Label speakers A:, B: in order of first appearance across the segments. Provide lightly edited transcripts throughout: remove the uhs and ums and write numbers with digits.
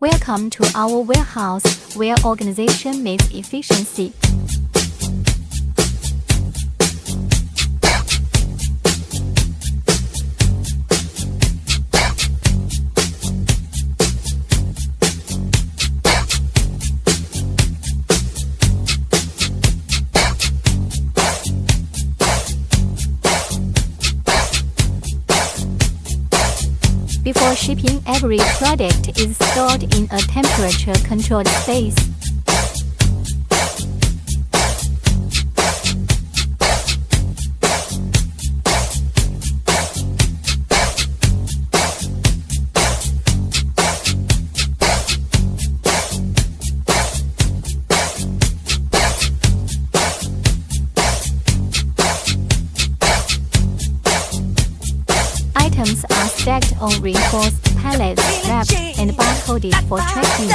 A: Welcome to our warehouse, where organization meets efficiency. Before shipping, every product is stored in a temperature-controlled space. Items are stacked on reinforced pallets, wrapped and barcoded for tracking.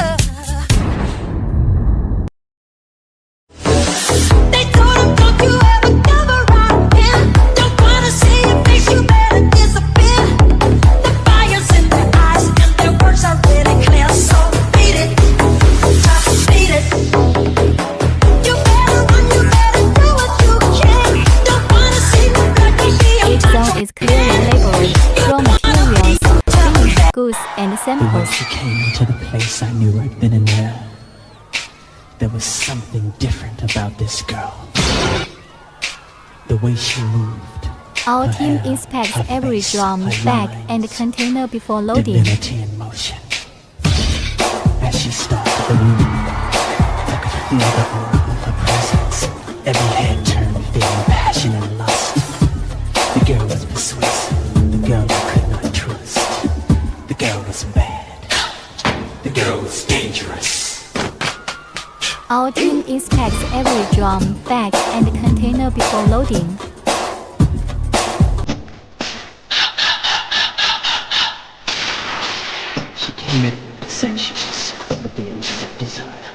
A: Each zone is clearly labeled: raw materials, finished goods, and
B: The
A: samples.
B: way she came into the place, I knew right then and there. There was something different about this girl. The way she moved.
A: Our
B: her
A: team
B: hair,
A: inspects
B: her
A: every
B: face,
A: drum,
B: her
A: bag,
B: lines,
A: and container before loading.
B: divinity in motion. As she stalked the room, I could feel the aura of her presence. Every head turned, feeling passion and lust. The girl was persuasive. The girl I could not trust. The girl was bad. The girl was dangerous.
A: Our team inspects every drum, bag, and container before loading.
B: She came in sections with the infinite desire.